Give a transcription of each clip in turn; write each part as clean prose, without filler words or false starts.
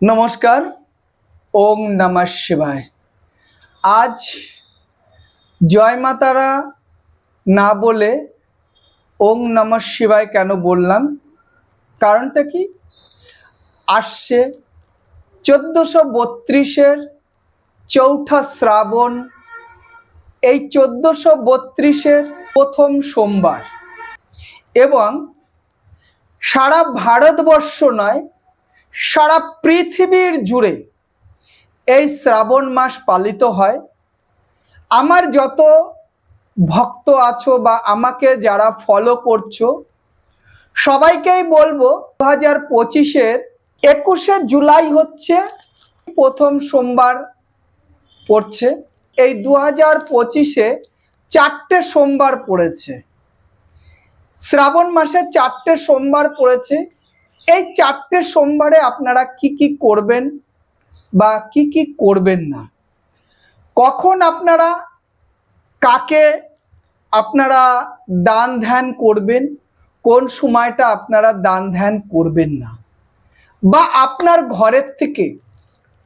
नमस्कार। ओम नमः शिवाय। आज जय मातारा ना बोले ओम नमः शिवाय केन बोललाम कारणटा कि आसছে 1432 चौथा श्रावण। এই 1432 प्रथम सोमवार एवं सारा भारतवर्ष नय सारा पृथिवीर जुड़े এই শ্রাবণ মাস পালিত হয়। আমার যত ভক্ত আছো বা আমাকে যারা ফলো করছো সবাইকেই বলবো 2025-এর 21শে জুলাই হচ্ছে প্রথম সোমবার পড়ছে। এই 2025-এ 4টে সোমবার পড়েছে, শ্রাবণ মাসে 4টে সোমবার পড়েছে। এই 4টে সোমবারে আপনারা কি কি করবেন বা কি কি করবেন না, কখন আপনারা কাকে আপনারা দান ধ্যান করবেন, কোন সময়টা আপনারা দান ধ্যান করবেন না, বা আপনার ঘরের থেকে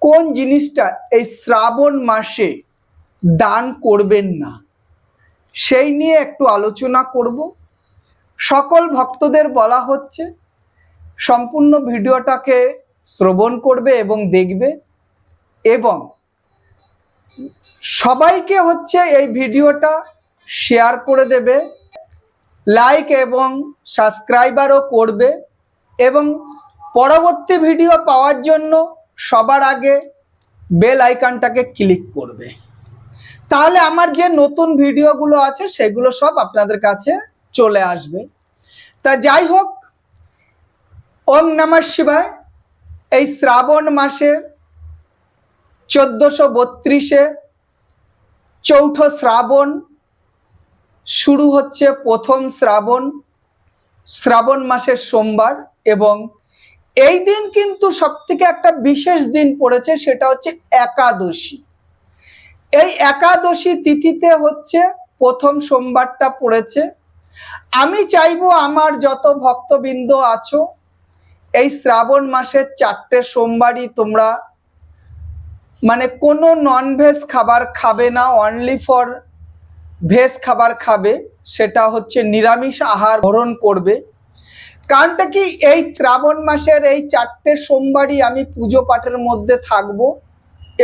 কোন জিনিসটা এই শ্রাবণ মাসে দান করবেন না, সেই নিয়ে একটু আলোচনা করব। সকল ভক্তদের বলা হচ্ছে সম্পূর্ণ ভিডিওটাকে শ্রবণ করবে এবং দেখবে, এবং সবাইকে হচ্ছে এই ভিডিওটা শেয়ার করে দেবে, লাইক এবং সাবস্ক্রাইবারও করবে, এবং পরবর্তী ভিডিও পাওয়ার জন্য সবার আগে বেল আইকনটাকে ক্লিক করবে। তাহলে আমার যে নতুন ভিডিওগুলো আছে সেগুলো সব আপনাদের কাছে চলে আসবে। তা যাই হোক, ওম নমঃ শিবায়। এই শ্রাবণ মাসের 1432-এ চৌঠা শ্রাবণ শুরু হচ্ছে, প্রথম শ্রাবণ মাসের সোমবার, এবং এই দিন কিন্তু সবথেকে একটা বিশেষ দিন পড়েছে, সেটা হচ্ছে একাদশী। এই একাদশী তিথিতে হচ্ছে প্রথম সোমবারটা পড়েছে। আমি চাইবো আমার যত ভক্তবৃন্দ আছো এই শ্রাবণ মাসের 4টে সোমবারই তোমরা মানে কোনো ননভেজ খাবার খাবে না, অনলি ফর ভেজ খাবার খাবে, সেটা হচ্ছে নিরামিষ আহার গ্রহণ করবে। কারণটা কি, এই শ্রাবণ মাসের এই 4টে সোমবারই আমি পুজো পাঠের মধ্যে থাকব,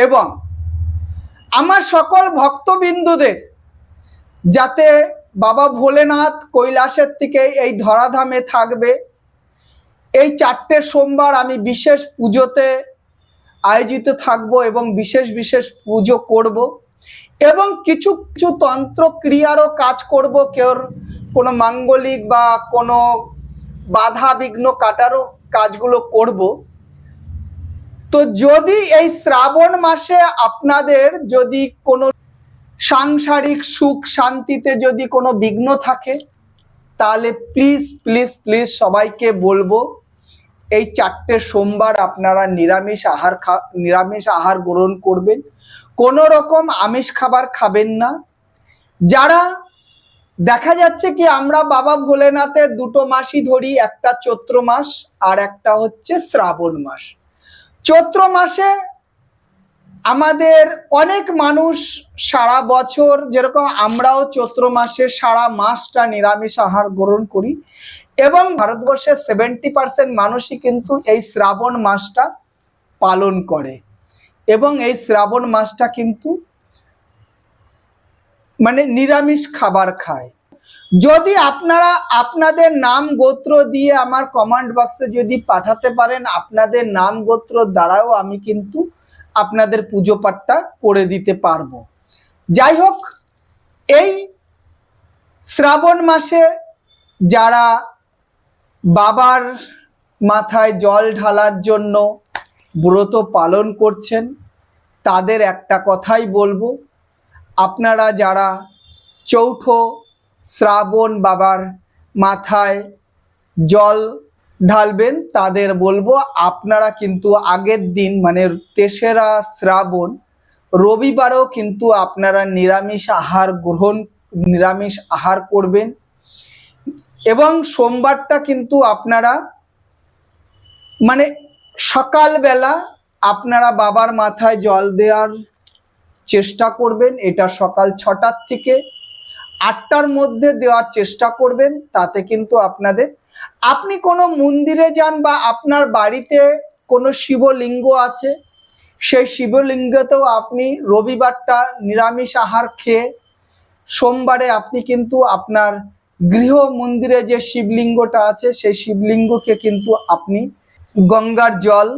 এবং আমার সকল ভক্তবৃন্দদের যাতে বাবা ভোলেনাথ কৈলাসের থেকে এই ধরাধামে থাকবে, এই 4টে সোমবার আমি বিশেষ পুজোতে আয়োজিত থাকব এবং বিশেষ বিশেষ পুজো করব, এবং কিছু কিছু তন্ত্র ক্রিয়ারও কাজ করব, কেউ কোনো মাঙ্গলিক বা কোনো বাধা বিঘ্ন কাটারও কাজগুলো করব। তো যদি এই শ্রাবণ মাসে আপনাদের যদি কোনো সাংসারিক সুখ শান্তিতে যদি কোনো বিঘ্ন থাকে, তাহলে প্লিজ প্লিজ প্লিজ সবাইকে বলবো এই 4টে সোমবার আপনারা নিরামিষ আহার গ্রহণ করবেন, কোনো রকম আমিষ খাবার খাবেন না। যারা দেখা যাচ্ছে কি আমরা বাবা ভোলেনাথের দুটো মাসই ধরি, একটা চৈত্র মাস আর একটা হচ্ছে শ্রাবণ মাস। চৈত্র মাসে আমাদের অনেক মানুষ সারা বছর, যেরকম আমরাও চৈত্র মাসে সারা মাসটা নিরামিষ আহার গ্রহণ করি, এবং ভারতবর্ষের 70% মানুষই কিন্তু এই শ্রাবণ মাসটা পালন করে, এবং এই শ্রাবণ মাসটা কিন্তু মানে নিরামিষ খাবার খায়। যদি আপনারা আপনাদের নাম গোত্র দিয়ে আমার কমেন্ট বক্সে যদি পাঠাতে পারেন, আপনাদের নাম গোত্র দ্বারাও আমি কিন্তু আপনাদের পুজো পাঠটা করে দিতে পারবো। যাই হোক, এই শ্রাবণ মাসে যারা বাবার মাথায় জল ঢালার জন্য ব্রত পালন করছেন তাদের একটা কথাই বলবো, আপনারা যারা চৌঠা শ্রাবণ বাবার মাথায় জল ঢালবেন তাদের বলবো আপনারা কিন্তু আগের দিন মানে 3রা শ্রাবণ রবিবারও কিন্তু আপনারা নিরামিষ আহার করবেন, এবং সোমবারটা কিন্তু আপনারা মানে সকালবেলা আপনারা বাবার মাথায় জল দেওয়ার চেষ্টা করবেন। এটা সকাল 6টার থেকে 8টার মধ্যে দেওয়ার চেষ্টা করবেন। তাতে কিন্তু আপনি কোনো মন্দিরে যান বা আপনার বাড়িতে কোনো শিবলিঙ্গ আছে, সেই শিবলিঙ্গতেও আপনি রবিবারটা নিরামিষ আহার খেয়ে সোমবারে আপনি কিন্তু আপনার গৃহ মন্দিরে যে শিবলিঙ্গটা আছে সেই শিবলিঙ্গকে কিন্তু আপনি গঙ্গার জল,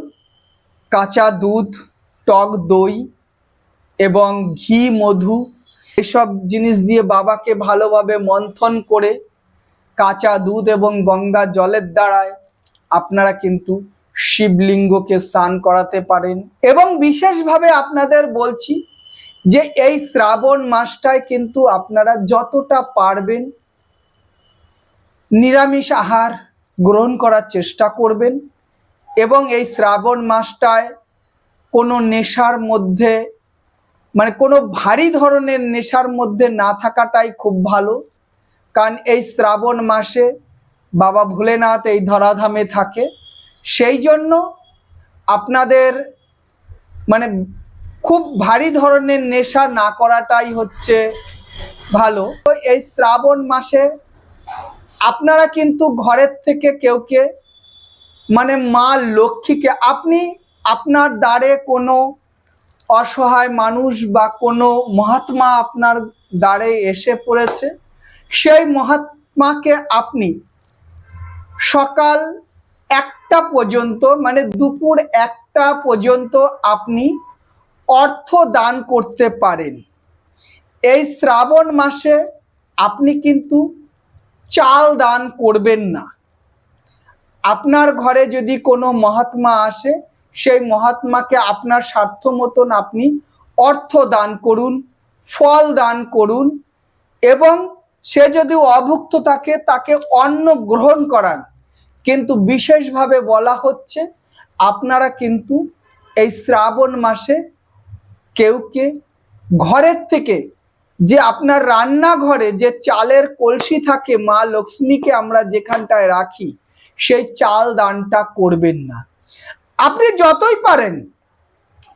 কাঁচা দুধ, টক দই এবং ঘি, মধু এসব জিনিস দিয়ে বাবাকে ভালোভাবে মন্থন করে কাঁচা দুধ এবং গঙ্গা জলের দ্বারায় আপনারা কিন্তু শিবলিঙ্গকে স্নান করাতে পারেন। এবং বিশেষভাবে আপনাদের বলছি যে এই শ্রাবণ মাসটায় কিন্তু আপনারা যতটা পারবেন নিরামিষ আহার গ্রহণ করার চেষ্টা করবেন। এবং এই শ্রাবণ মাসটায় কোনো নেশার মধ্যে, মানে কোনো ভারী ধরনের নেশার মধ্যে না থাকাটাই খুব ভালো। কারণ এই শ্রাবণ মাসে বাবা ভোলেনাথ এই ধরাধামে থাকে, সেই জন্য আপনাদের মানে খুব ভারী ধরনের নেশা না করাটাই হচ্ছে ভালো। তো এই শ্রাবণ মাসে আপনারা কিন্তু ঘরের থেকে কেউকে, মানে মা লক্ষ্মীকে, আপনি আপনার দ্বারে কোনো অসহায় মানুষ বা কোনো মহাত্মা আপনার দ্বারে এসে পড়েছে, সেই মহাত্মাকে আপনি সকাল 1টা পর্যন্ত, মানে দুপুর 1টা পর্যন্ত আপনি অর্থ দান করতে পারেন। এই শ্রাবণ মাসে আপনি কিন্তু চাল দান করবেন না। আপনার ঘরে যদি কোনো মহাত্মা আসে, সেই মহাত্মাকে আপনার স্বার্থ মতন আপনি অর্থ দান করুন, ফল দান করুন, এবং সে যদি অভুক্ত থাকে তাকে অন্ন গ্রহণ করান। কিন্তু বিশেষভাবে বলা হচ্ছে আপনারা কিন্তু এই শ্রাবণ মাসে কেউকে ঘরের থেকে, যে আপনার রান্নাঘরে যে চালের কলসি থাকে, মা লক্ষ্মীকে আমরা যেখানটায় রাখি, সেই চাল দানটা করবেন না। আপনি যতই পারেন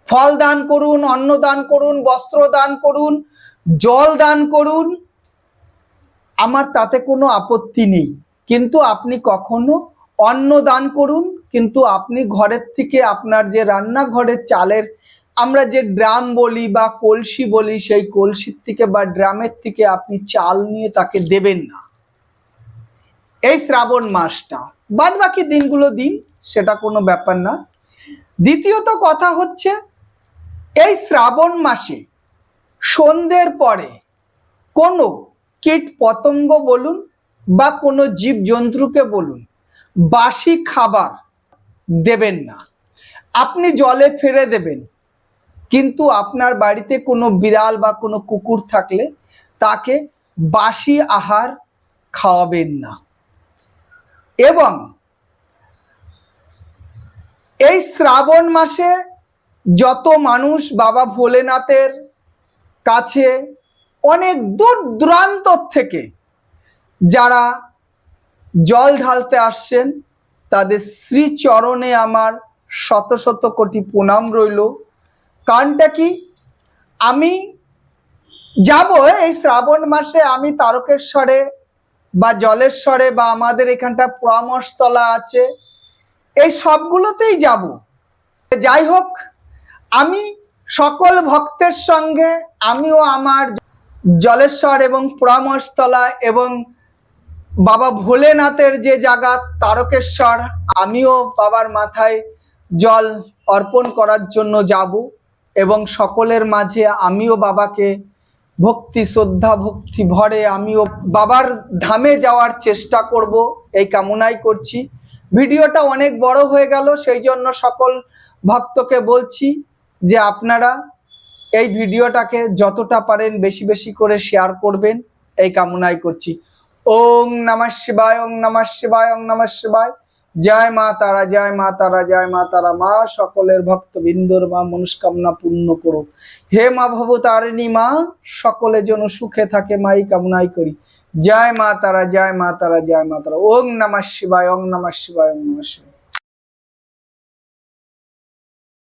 ফল দান করুন, অন্ন দান করুন, বস্ত্র দান করুন, জল দান করুন, আমার তাতে কোনো আপত্তি নেই। কিন্তু আপনি কখনো অন্ন দান করুন, কিন্তু আপনি ঘরের থেকে আপনার যে রান্নাঘরের চালের আমরা যে ড্রাম বলি বা কলসি বলি, সেই কলসির থেকে বা ড্রামের থেকে আপনি চাল নিয়ে তাকে দেবেন না এই শ্রাবণ মাসটা। বাদ বাকি দিনগুলো দিন, সেটা কোনো ব্যাপার না। দ্বিতীয়ত কথা হচ্ছে, এই শ্রাবণ মাসে সন্ধ্যের পরে কোনো কীট পতঙ্গ বলুন বা কোনো জীবজন্তুকে বলুন, বাসি খাবার দেবেন না। আপনি জলে ফেলে দেবেন, কিন্তু আপনার বাড়িতে কোনো বিড়াল বা কোনো কুকুর থাকলে তাকে বাসি আহার খাওয়াবেন না। এবং এই শ্রাবণ মাসে যত মানুষ বাবা ভোলেনাথের কাছে অনেক দূর দূরান্ত থেকে যারা জল ঢালতে আসছেন, তাদের শ্রীচরণে আমার শত শত কোটি প্রণাম রইল। কারণটা কি, আমি যাব এই শ্রাবণ মাসে, আমি তারকেশ্বরে বা জলেশ্বরে বা আমাদের এখানটা পরামর্শতলা আছে, এই সবগুলোতেই যাব। যাই হোক, আমি সকল ভক্তের সঙ্গে আমিও আমার জলেশ্বর এবং পরামর্শতলা এবং বাবা ভোলেনাথের যে জায়গা তারকেশ্বর, আমিও বাবার মাথায় জল অর্পণ করার জন্য যাব এবং সকলের মাঝে আমিও বাবাকে ভক্তি শ্রদ্ধা ভক্তি ভরে আমিও বাবার ধামে যাওয়ার চেষ্টা করব, এই কামনাই করছি। ভিডিওটা অনেক বড় হয়ে গেল, সেই জন্য সকল ভক্তকে বলছি যে আপনারা এই ভিডিওটাকে যতটা পারেন বেশি বেশি করে শেয়ার করবেন, এই কামনাই করছি। ওং নমঃ শিবায়, ওং নমঃ শিবায়, ওং নমঃ শিবায়। জয় মা তারা, জয় মা তারা, জয় মা তারা। মা সকলের ভক্তবৃন্দর মা মনস্কামনা পূর্ণ করো। হে মা ভবতারিণী মা, সকলে যেন সুখে থাকে, মাই কামনাই করি। জয় মা তারা, জয় মা তারা, জয় মা তারা। ওং নমঃ শিবায়, ওং নমঃ শিবায়, ওং নমঃ শিবায়।